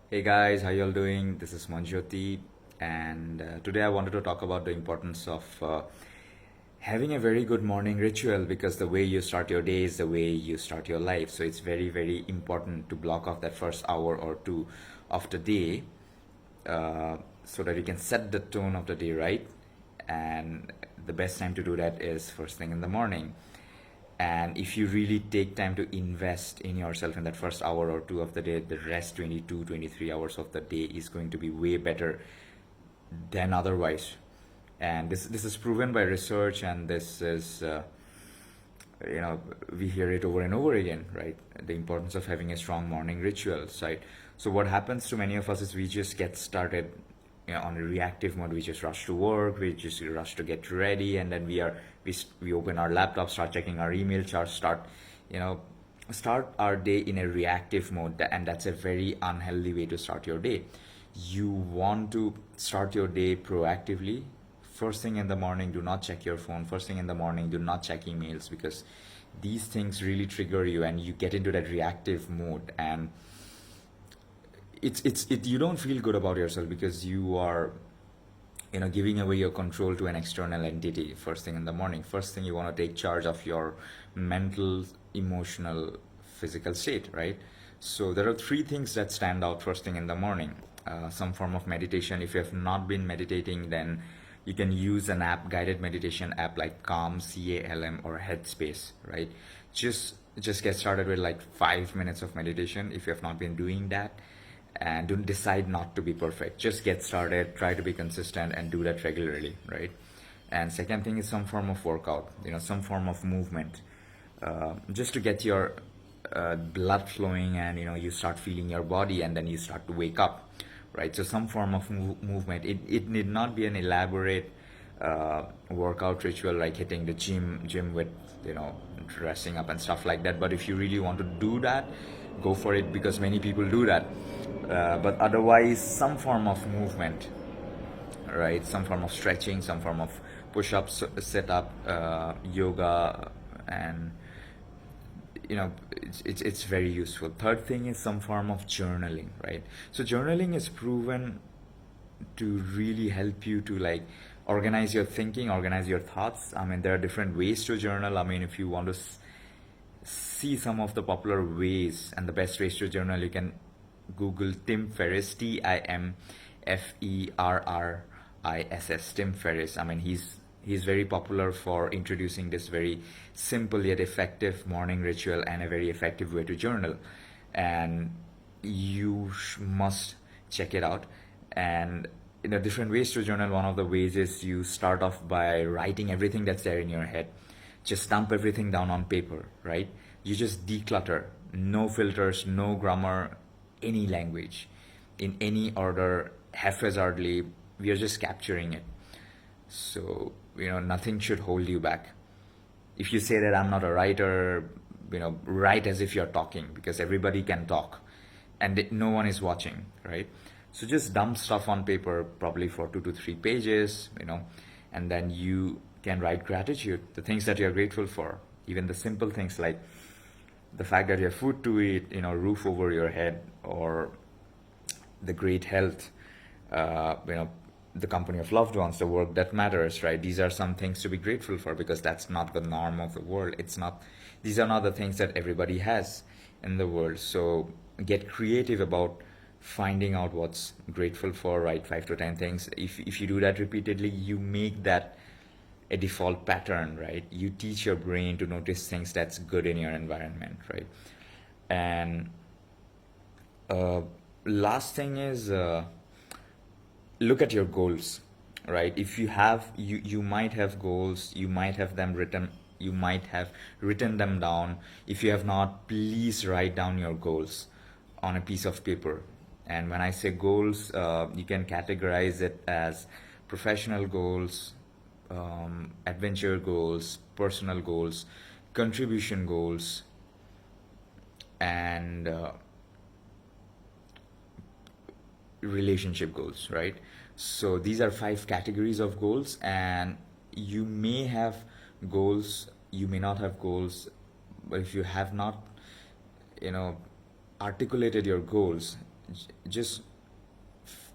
Hey guys, how y'all doing? This is Manjoti, and today I wanted to talk about the importance of having a very good morning ritual because the way you start your day is the way you start your life. So it's very, very important to block off that first hour or two of the day so that you can set the tone of the day right. And the best time to do that is first thing in the morning. And if you really take time to invest in yourself in that first hour or two of the day, the rest 22, 23 hours of the day is going to be way better than otherwise. And this is proven by research, and this is we hear it over and over again, right? The importance of having a strong morning rituals, right? So what happens to many of us is we just get started, on a reactive mode. We just rush to work, we just rush to get ready, and then we open our laptop, start checking our email charts, you know start our day in a reactive mode, and that's a very unhealthy way to start your day. You want to start your day proactively. First thing in the morning, do not check your phone. First thing in the morning, do not check emails, because these things really trigger you and you get into that reactive mode, and you don't feel good about yourself because you are giving away your control to an external entity first thing in the morning. First thing, you want to take charge of your mental, emotional, physical state, right? So there are three things that stand out first thing in the morning. Some form of meditation. If you have not been meditating, then you can use an app, guided meditation app like Calm, CALM, or Headspace, right? Just get started with like 5 minutes of meditation if you have not been doing that. And don't decide not to be perfect. Just get started, try to be consistent, and do that regularly, right? And second thing is some form of workout, some form of movement, just to get your blood flowing, and you start feeling your body, and then you start to wake up, right? So some form of movement. It need not be an elaborate workout ritual like hitting the gym with dressing up and stuff like that. But if you really want to do that, go for it, because many people do that. But otherwise, some form of movement, right? Some form of stretching, some form of push-ups, sit up, yoga, and it's very useful. Third thing is some form of journaling, right? So journaling is proven to really help you to like organize your thinking, organize your thoughts. I mean, there are different ways to journal. I mean, if you want to see some of the popular ways and the best ways to journal, you can Google Tim Ferriss, TimFerriss, Tim Ferriss. I mean, he's very popular for introducing this very simple yet effective morning ritual and a very effective way to journal. And you must check it out. And different ways to journal. One of the ways is you start off by writing everything that's there in your head. Just dump everything down on paper, right? You just declutter. No filters, no grammar, any language, in any order, haphazardly. We are just capturing it. So, nothing should hold you back. If you say that I'm not a writer, write as if you're talking, because everybody can talk and no one is watching, right? So just dump stuff on paper, probably for 2 to 3 pages, and then you can write gratitude, the things that you're grateful for, even the simple things like the fact that you have food to eat, roof over your head, or the great health, the company of loved ones, the work that matters, right? These are some things to be grateful for, because that's not the norm of the world. These are not the things that everybody has in the world. So get creative about finding out what's grateful for, right? 5 to 10 things. If you do that repeatedly, you make that a default pattern, right? You teach your brain to notice things that's good in your environment, right? And uh, last thing is, look at your goals, right? If you might have goals, you might have written them down. If you have not, please write down your goals on a piece of paper. And when I say goals, you can categorize it as professional goals, adventure goals, personal goals, contribution goals, and relationship goals, right? So these are 5 categories of goals, and you may have goals, you may not have goals. But if you have not, you know, articulated your goals, just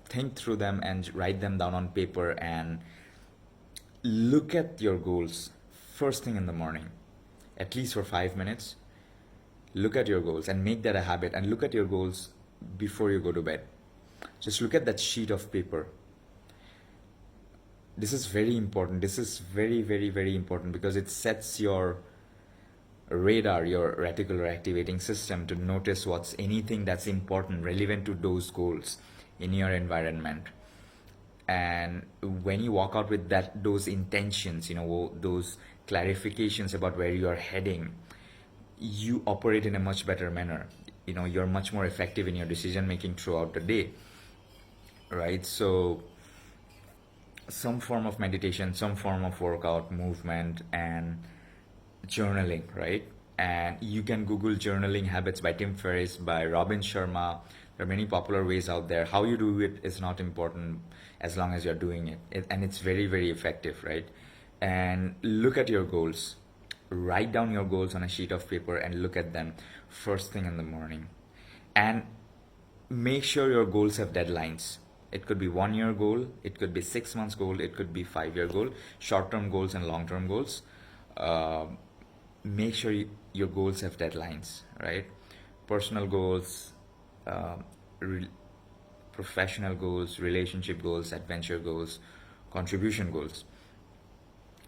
think through them and write them down on paper, and look at your goals first thing in the morning, at least for 5 minutes. Look at your goals and make that a habit, and look at your goals before you go to bed. Just look at that sheet of paper. This is very important. This is very, very, very important, because it sets your radar, your reticular activating system, to notice what's anything that's important, relevant to those goals in your environment. And when you walk out with those intentions, those clarifications about where you are heading, you operate in a much better manner. You're much more effective in your decision making throughout the day, right? So some form of meditation, some form of workout, movement, and journaling, right? And you can Google Journaling Habits by Tim Ferriss, by Robin Sharma. There are many popular ways out there. How you do it is not important, as long as you're doing it. And it's very, very effective, right? And look at your goals. Write down your goals on a sheet of paper and look at them first thing in the morning. And make sure your goals have deadlines. It could be 1 year goal, it could be 6 months goal, it could be 5 year goal, short-term goals and long-term goals. Make sure your goals have deadlines, right? Personal goals, professional goals, relationship goals, adventure goals, contribution goals.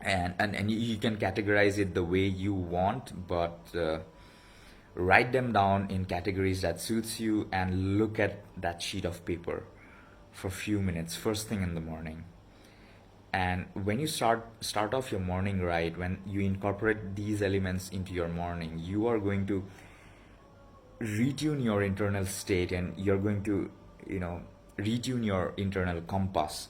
And you can categorize it the way you want, but write them down in categories that suits you, and look at that sheet of paper for a few minutes first thing in the morning. And when you start off your morning right, when you incorporate these elements into your morning, you are going to retune your internal state, and you're going to retune your internal compass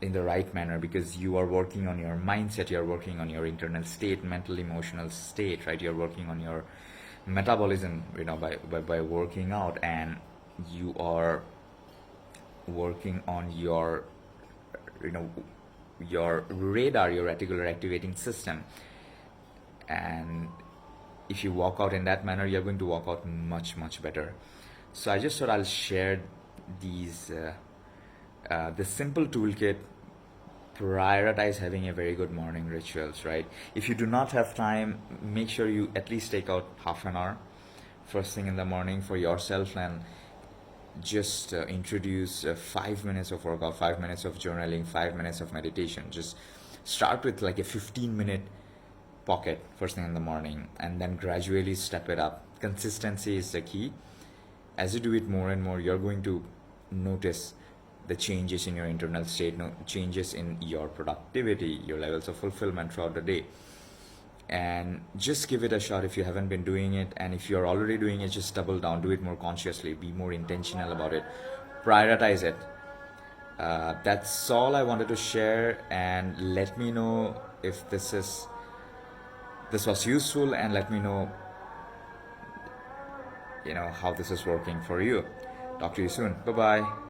in the right manner, because you are working on your mindset, you're working on your internal state, mental emotional state, right? You're working on your metabolism by working out, and you are working on your your radar, your reticular activating system. And if you walk out in that manner, you're going to walk out much, much better. So I just thought I'll share these this simple toolkit. Prioritize having a very good morning rituals, right? If you do not have time, make sure you at least take out half an hour first thing in the morning for yourself, and just introduce 5 minutes of workout, 5 minutes of journaling, 5 minutes of meditation. Just start with like a 15-minute pocket first thing in the morning, and then gradually step it up. Consistency is the key. As you do it more and more, you're going to notice the changes in your internal state, changes in your productivity, your levels of fulfillment throughout the day. And just give it a shot if you haven't been doing it. And if you're already doing it, just double down, do it more consciously, be more intentional about it, prioritize it. That's all I wanted to share, and let me know if this was useful, and let me know how this is working for you. Talk to you soon. Bye bye.